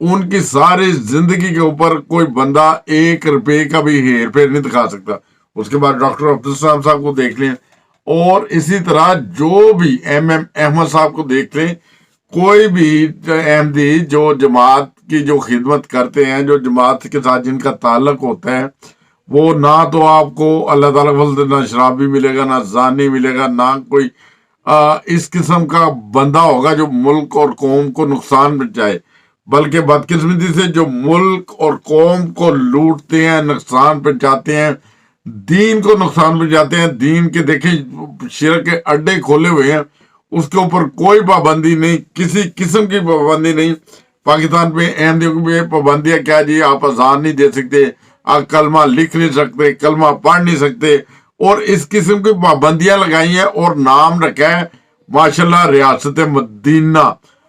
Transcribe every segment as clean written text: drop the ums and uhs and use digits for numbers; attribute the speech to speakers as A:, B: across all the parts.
A: ان کی ساری زندگی کے اوپر کوئی بندہ 1 روپے کا بھی ہیر پھیر نہیں دکھا سکتا۔ اس کے بعد ڈاکٹر عبدالسلام صاحب کو دیکھ لیں، اور اسی طرح جو بھی ایم احمد صاحب کو دیکھ لیں، کوئی بھی احمدی جو جماعت کی جو خدمت کرتے ہیں، جو جماعت کے ساتھ جن کا تعلق ہوتا ہے، وہ نہ تو آپ کو اللہ تعالیٰ کے فضل سے نہ شرابی ملے گا، نہ زانی ملے گا، نہ کوئی اس قسم کا بندہ ہوگا جو ملک اور قوم کو نقصان پہنچائے، بلکہ بدقسمتی سے جو ملک اور قوم کو لوٹتے ہیں، نقصان پہنچاتے ہیں، دین کو نقصان پہنچاتے ہیں۔ دین کے دیکھیں شرک کے اڈے کھولے ہوئے ہیں، اس کے اوپر کوئی پابندی نہیں، کسی قسم کی پابندی نہیں۔ پاکستان پہ احمدیوں کی بھی پابندیاں کیا جی، آپ اذان نہیں دے سکتے، آپ کلمہ لکھ نہیں سکتے، کلمہ پڑھ نہیں سکتے، اور اس قسم کی پابندیاں لگائی ہیں، اور نام رکھا ہے ماشاءاللہ ریاست مدینہ۔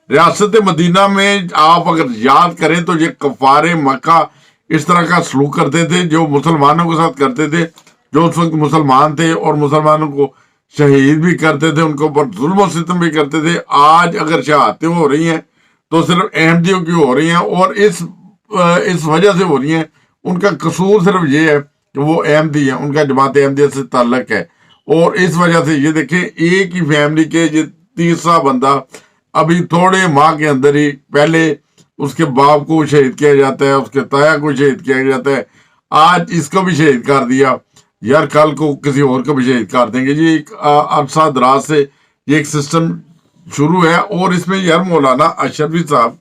A: ریاست مدینہ میں آپ اگر یاد کریں تو یہ کفار مکہ اس طرح کا سلوک کرتے تھے، جو مسلمانوں کے ساتھ کرتے تھے، جو اس وقت مسلمان تھے، اور مسلمانوں کو شہید بھی کرتے تھے، ان کے اوپر ظلم و ستم بھی کرتے تھے۔ آج اگر شہادتیں ہو رہی ہیں تو صرف احمدیوں کی ہو رہی ہیں، اور اس وجہ سے ہو رہی ہیں۔ ان کا قصور صرف یہ ہے کہ وہ احمدی ہیں، ان کا جماعت احمدیہ سے تعلق ہے، اور اس وجہ سے یہ دیکھیں ایک ہی فیملی کے یہ تیسرا بندہ ابھی تھوڑے ماہ کے اندر ہی، پہلے اس کے باپ کو شہید کیا جاتا ہے، اس کے تایا کو شہید کیا جاتا ہے، آج اس کو بھی شہید کر دیا، یار کل کو کسی اور کو بھی شہید کر دیں گے۔ یہ ایک عرصہ دراز سے یہ ایک سسٹم شروع ہے، اور اس میں یار مولانا اشرفی صاحب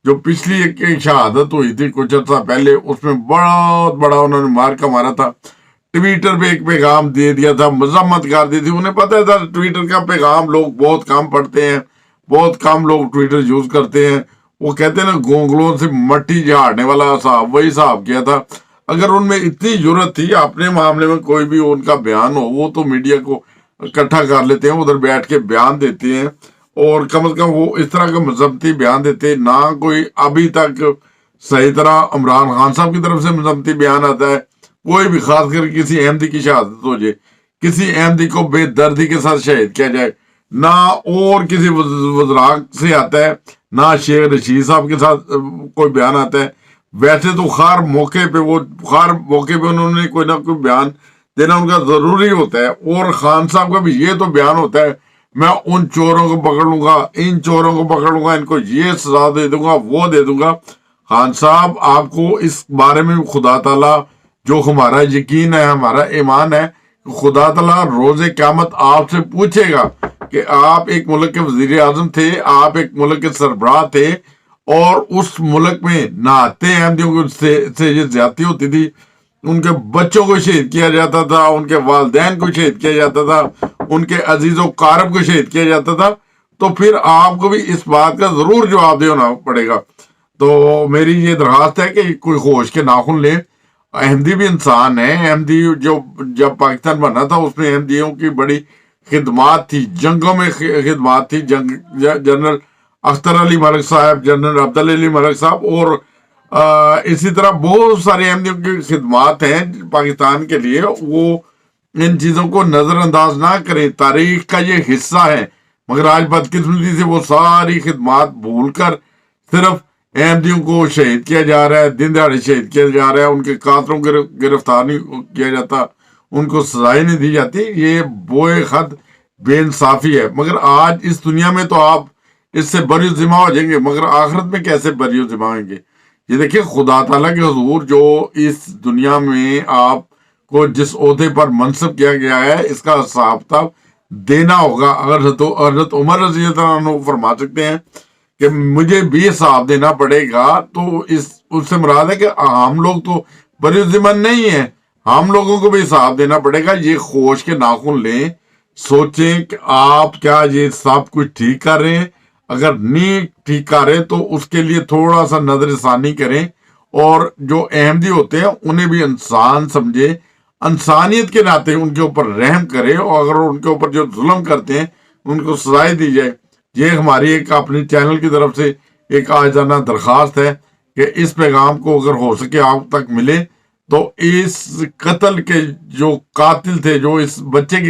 A: جو پچھلی ایک شہادت ہوئی تھی کچھ عرصہ پہلے، اس میں بہت بڑا انہوں نے مارکا مارا تھا، ٹویٹر پہ ایک پیغام دے دیا تھا، مذمت کر دی تھی۔ انہیں پتہ تھا ٹویٹر کا پیغام لوگ بہت کم پڑھتے ہیں، بہت کم لوگ ٹویٹر یوز کرتے ہیں، وہ کہتے ہیں نا گونگلوں سے مٹی جھاڑنے والا صاحب، وہی صاحب کیا تھا۔ اگر ان میں اتنی ضرورت تھی اپنے معاملے میں کوئی بھی ان کا بیان ہو، وہ تو میڈیا کو اکٹھا کر لیتے ہیں، ادھر بیٹھ کے بیان دیتے ہیں، اور کم از کم وہ اس طرح کا مذمتی بیان دیتے۔ نہ کوئی ابھی تک صحیح طرح عمران خان صاحب کی طرف سے مذمتی بیان آتا ہے، کوئی بھی، خاص کر کسی احمدی کی شہادت ہو جائے، کسی احمدی کو بے دردی کے ساتھ شہید کیا جائے، نہ اور کسی وزراء سے آتا ہے، نہ شیخ رشید صاحب کے ساتھ کوئی بیان آتا ہے۔ ویسے تو ہر موقع پہ انہوں نے کوئی نہ کوئی بیان دینا ان کا ضروری ہوتا ہے، اور خان صاحب کا بھی یہ تو بیان ہوتا ہے، میں ان چوروں کو پکڑ لوں گا، ان چوروں کو پکڑ لوں گا، ان کو یہ سزا دے دوں گا، وہ دے دوں گا۔ خان صاحب آپ کو اس بارے میں خدا تعالیٰ، جو ہمارا یقین ہے، ہمارا ایمان ہے، خدا تعالیٰ روز قیامت آپ سے پوچھے گا کہ آپ ایک ملک کے وزیر اعظم تھے، آپ ایک ملک کے سربراہ تھے، اور اس ملک میں نہاتے احمدیوں سے یہ زیادتی ہوتی تھی، ان کے بچوں کو شہید کیا جاتا تھا، ان کے والدین کو شہید کیا جاتا تھا، ان کے عزیز و قارب کو شہید کیا جاتا تھا، تو پھر آپ کو بھی اس بات کا ضرور جواب دینا پڑے گا۔ تو میری یہ درخواست ہے کہ کوئی ہوش کے ناخن لے، احمدی بھی انسان ہے۔ احمدی جو جب پاکستان بنا تھا اس میں احمدیوں کی بڑی خدمات تھی، جنگوں میں خدمات تھی، جنرل اختر علی ملک صاحب، جنرل عبدالعلی علی ملک صاحب، اور اسی طرح بہت سارے احمدیوں کی خدمات ہیں پاکستان کے لیے۔ وہ ان چیزوں کو نظر انداز نہ کریں، تاریخ کا یہ حصہ ہے، مگر آج بدقسمتی سے وہ ساری خدمات بھول کر صرف احمدیوں کو شہید کیا جا رہا ہے، دن دہاڑے شہید کیا جا رہا ہے، ان کے قاتلوں کو گرفتار نہیں کیا جاتا، ان کو سزائیں نہیں دی جاتی۔ یہ بوئے خط بے انصافی ہے۔ مگر آج اس دنیا میں تو آپ اس سے بری ذمہ ہو جائیں گے، مگر آخرت میں کیسے بری ذمہ ہوئیں گے؟ یہ دیکھیں خدا تعالیٰ کے حضور جو اس دنیا میں آپ کو جس عہدے پر منصب کیا گیا ہے، اس کا حساب کتاب دینا ہوگا۔ اگر حضرت عمر رضی اللہ عنہ فرما سکتے ہیں کہ مجھے بھی حساب دینا پڑے گا، تو اس سے مراد ہے کہ ہم لوگ تو بری ذمہ نہیں ہیں، ہم لوگوں کو بھی حساب دینا پڑے گا۔ یہ ہوش کے ناخن لیں، سوچیں کہ آپ کیا یہ سب کچھ ٹھیک کر رہے ہیں، اگر نہیں ٹھیک کر رہے تو اس کے لیے تھوڑا سا نظر ثانی کریں، اور جو احمدی ہوتے ہیں انہیں بھی انسان سمجھے، انسانیت کے ناطے ان کے اوپر رحم کرے، اور اگر ان کے اوپر جو ظلم کرتے ہیں ان کو سزائیں دی جائے۔ یہ ہماری ایک اپنی چینل کی طرف سے ایک آجانہ درخواست ہے کہ اس پیغام کو اگر ہو سکے آپ تک ملے، تو اس قتل کے جو قاتل تھے، جو اس بچے کی